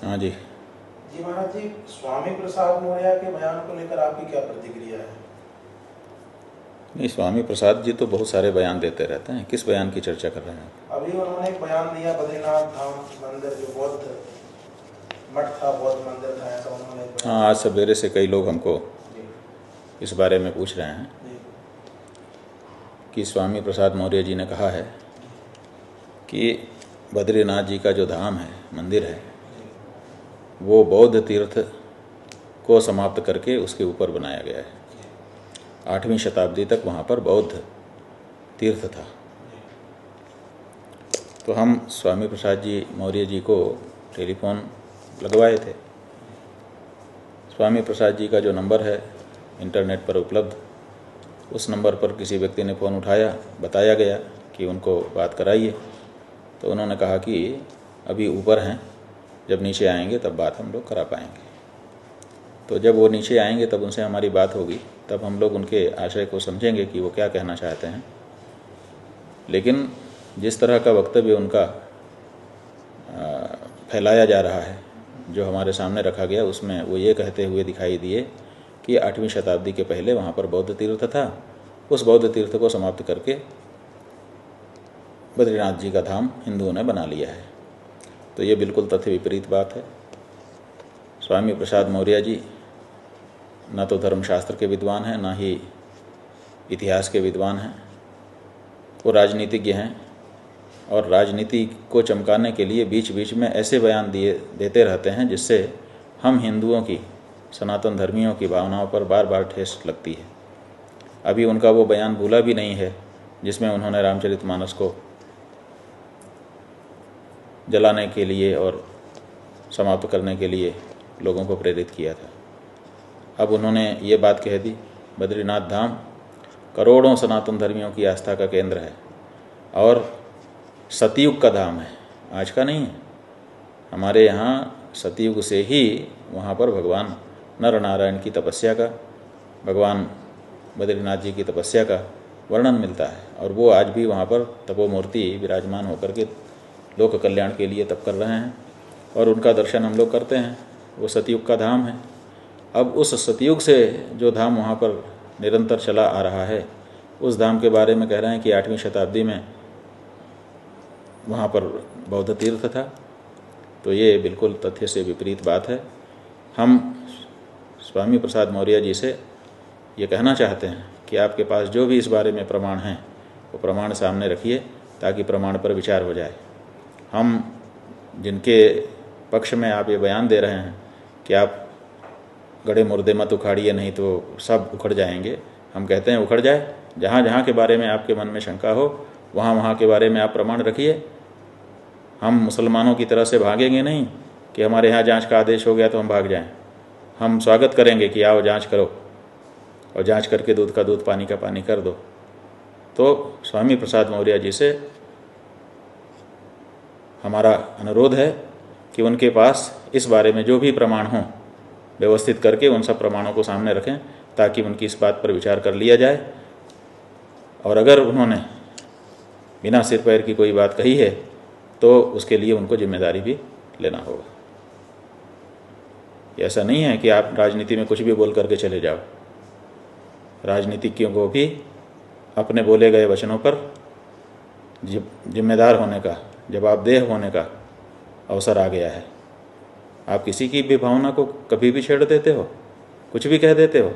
हाँ जी। जी महाराज जी, स्वामी प्रसाद मौर्य के बयान को लेकर आपकी क्या प्रतिक्रिया है? नहीं, स्वामी प्रसाद जी तो बहुत सारे बयान देते रहते हैं। किस बयान की चर्चा कर रहे हैं? अभी उन्होंने एक बयान दिया, बद्रीनाथ धाम मंदिर जो बौद्ध मठ था, बौद्ध मंदिर था, ऐसा उन्होंने एक हाँ, आज सवेरे से कई लोग हमको जी इस बारे में पूछ रहे हैं जी कि स्वामी प्रसाद मौर्य जी ने कहा है कि बद्रीनाथ जी का जो धाम है, मंदिर है, वो बौद्ध तीर्थ को समाप्त करके उसके ऊपर बनाया गया है। 8वीं शताब्दी तक वहाँ पर बौद्ध तीर्थ था। तो हम स्वामी प्रसाद जी मौर्य जी को टेलीफोन लगवाए थे। स्वामी प्रसाद जी का जो नंबर है इंटरनेट पर उपलब्ध, उस नंबर पर किसी व्यक्ति ने फ़ोन उठाया, बताया गया कि उनको बात कराइए। तो उन्होंने कहा कि अभी ऊपर हैं, जब नीचे आएंगे तब बात हम लोग करा पाएंगे। तो जब वो नीचे आएंगे तब उनसे हमारी बात होगी, तब हम लोग उनके आशय को समझेंगे कि वो क्या कहना चाहते हैं। लेकिन जिस तरह का वक्तव्य उनका फैलाया जा रहा है, जो हमारे सामने रखा गया, उसमें वो ये कहते हुए दिखाई दिए कि 8वीं शताब्दी के पहले वहाँ पर बौद्ध तीर्थ था, उस बौद्ध तीर्थ को समाप्त करके बद्रीनाथ जी का धाम हिंदुओं ने बना लिया है। तो ये बिल्कुल तथ्य विपरीत बात है। स्वामी प्रसाद मौर्य जी न तो धर्मशास्त्र के विद्वान हैं, न ही इतिहास के विद्वान हैं। वो राजनीतिज्ञ हैं और राजनीति को चमकाने के लिए बीच बीच में ऐसे बयान देते रहते हैं जिससे हम हिंदुओं की, सनातन धर्मियों की भावनाओं पर बार बार ठेस लगती है। अभी उनका वो बयान भूला भी नहीं है जिसमें उन्होंने रामचरितमानस को जलाने के लिए और समाप्त करने के लिए लोगों को प्रेरित किया था। अब उन्होंने ये बात कह दी, बद्रीनाथ धाम करोड़ों सनातन धर्मियों की आस्था का केंद्र है और सतयुग का धाम है, आज का नहीं है। हमारे यहाँ सतयुग से ही वहाँ पर भगवान नर नारायण की तपस्या का, भगवान बद्रीनाथ जी की तपस्या का वर्णन मिलता है और वो आज भी वहाँ पर तपोमूर्ति विराजमान होकर के लोक कल्याण के लिए तप कर रहे हैं और उनका दर्शन हम लोग करते हैं। वो सतयुग का धाम है। अब उस सतयुग से जो धाम वहाँ पर निरंतर चला आ रहा है, उस धाम के बारे में कह रहे हैं कि 8वीं शताब्दी में वहाँ पर बौद्ध तीर्थ था। तो ये बिल्कुल तथ्य से विपरीत बात है। हम स्वामी प्रसाद मौर्य जी से ये कहना चाहते हैं कि आपके पास जो भी इस बारे में प्रमाण हैं, वो प्रमाण सामने रखिए ताकि प्रमाण पर विचार हो जाए। हम जिनके पक्ष में आप ये बयान दे रहे हैं कि आप गड़े मुर्दे मत उखाड़िए, नहीं तो सब उखड़ जाएंगे, हम कहते हैं उखड़ जाए। जहाँ जहाँ के बारे में आपके मन में शंका हो, वहाँ वहाँ के बारे में आप प्रमाण रखिए। हम मुसलमानों की तरह से भागेंगे नहीं कि हमारे यहाँ जांच का आदेश हो गया तो हम भाग जाएं। हम स्वागत करेंगे कि आओ जांच करो और जांच करके दूध का दूध, पानी का पानी कर दो। तो स्वामी प्रसाद मौर्य जी से हमारा अनुरोध है कि उनके पास इस बारे में जो भी प्रमाण हों, व्यवस्थित करके उन सब प्रमाणों को सामने रखें ताकि उनकी इस बात पर विचार कर लिया जाए। और अगर उन्होंने बिना सिर पैर की कोई बात कही है तो उसके लिए उनको जिम्मेदारी भी लेना होगा। ऐसा नहीं है कि आप राजनीति में कुछ भी बोल करके चले जाओ। राजनीतिज्ञों को भी अपने बोले गए वचनों पर जिम्मेदार होने का, जवाबदेह होने का अवसर आ गया है। आप किसी की भी भावना को कभी भी छेड़ देते हो, कुछ भी कह देते हो।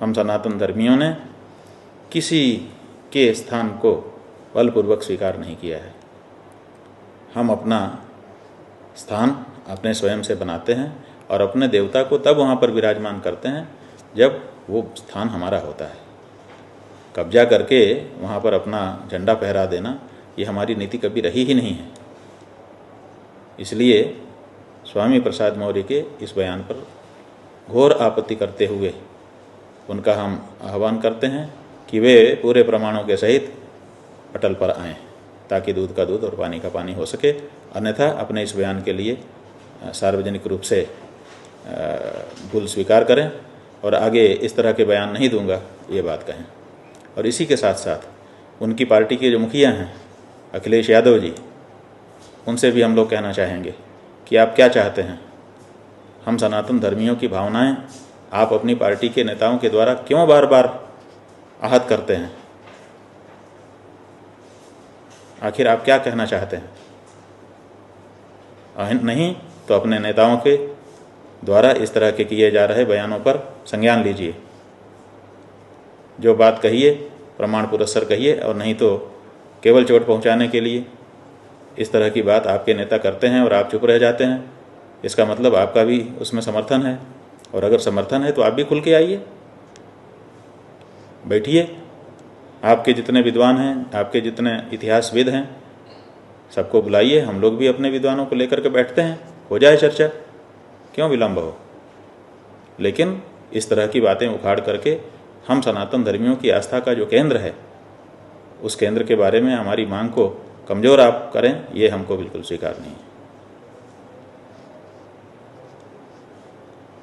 हम सनातन धर्मियों ने किसी के स्थान को बलपूर्वक स्वीकार नहीं किया है। हम अपना स्थान अपने स्वयं से बनाते हैं और अपने देवता को तब वहाँ पर विराजमान करते हैं जब वो स्थान हमारा होता है। कब्जा करके वहाँ पर अपना झंडा फहरा देना, ये हमारी नीति कभी रही ही नहीं है। इसलिए स्वामी प्रसाद मौर्य के इस बयान पर घोर आपत्ति करते हुए उनका हम आह्वान करते हैं कि वे पूरे प्रमाणों के सहित पटल पर आएँ ताकि दूध का दूध और पानी का पानी हो सके। अन्यथा अपने इस बयान के लिए सार्वजनिक रूप से भूल स्वीकार करें और आगे इस तरह के बयान नहीं दूंगा, ये बात कहें। और इसी के साथ साथ उनकी पार्टी के जो मुखिया हैं अखिलेश यादव जी, उनसे भी हम लोग कहना चाहेंगे कि आप क्या चाहते हैं, हम सनातन धर्मियों की भावनाएं आप अपनी पार्टी के नेताओं के द्वारा क्यों बार बार आहत करते हैं, आखिर आप क्या कहना चाहते हैं? नहीं तो अपने नेताओं के द्वारा इस तरह के किए जा रहे बयानों पर संज्ञान लीजिए, जो बात कहिए प्रमाण पुरस्सर कहिए, और नहीं तो केवल चोट पहुंचाने के लिए इस तरह की बात आपके नेता करते हैं और आप चुप रह जाते हैं, इसका मतलब आपका भी उसमें समर्थन है। और अगर समर्थन है तो आप भी खुल के आइए, बैठिए, आपके जितने विद्वान हैं, आपके जितने इतिहासविद हैं, सबको बुलाइए, हम लोग भी अपने विद्वानों को लेकर के बैठते हैं, हो जाए चर्चा, क्यों विलंब हो। लेकिन इस तरह की बातें उखाड़ करके हम सनातन धर्मियों की आस्था का जो केंद्र है, उस केंद्र के बारे में हमारी मांग को कमज़ोर आप करें, ये हमको बिल्कुल स्वीकार नहीं है।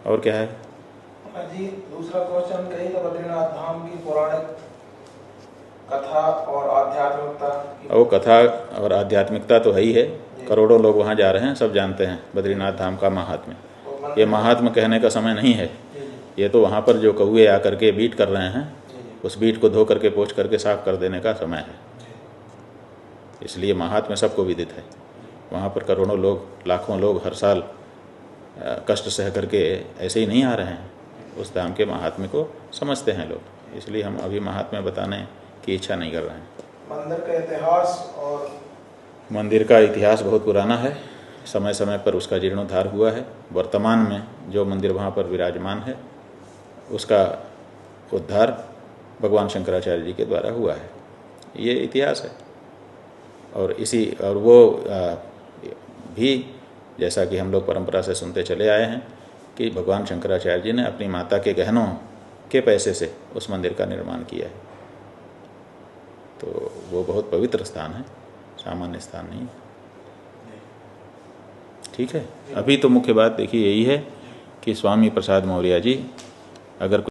और क्या है जी? दूसरा क्वेश्चन कही तो बद्रीनाथ धाम की पौराणिक कथा और आध्यात्मिकता वो कथा और आध्यात्मिकता तो है ही है, करोड़ों लोग वहाँ जा रहे हैं, सब जानते हैं बद्रीनाथ धाम का महात्म्य। ये महात्म्य कहने का समय नहीं है, ये तो वहाँ पर जो कौए आकर के बीट कर रहे हैं, उस बीट को धो करके पोंछ करके साफ कर देने का समय है। इसलिए महात्म्य सबको विदित है। वहाँ पर करोड़ों लोग, लाखों लोग हर साल कष्ट सह करके ऐसे ही नहीं आ रहे हैं, उस धाम के महात्म्य को समझते हैं लोग, इसलिए हम अभी महात्म्य बताने की इच्छा नहीं कर रहे हैं। मंदिर का इतिहास और मंदिर का इतिहास बहुत पुराना है, समय समय पर उसका जीर्णोद्धार हुआ है। वर्तमान में जो मंदिर वहाँ पर विराजमान है, उसका उद्धार भगवान शंकराचार्य जी के द्वारा हुआ है, ये इतिहास है। और वो भी जैसा कि हम लोग परंपरा से सुनते चले आए हैं कि भगवान शंकराचार्य जी ने अपनी माता के गहनों के पैसे से उस मंदिर का निर्माण किया है। तो वो बहुत पवित्र स्थान है, सामान्य स्थान नहीं। ठीक है, अभी तो मुख्य बात देखिए यही है कि स्वामी प्रसाद मौर्य जी अगर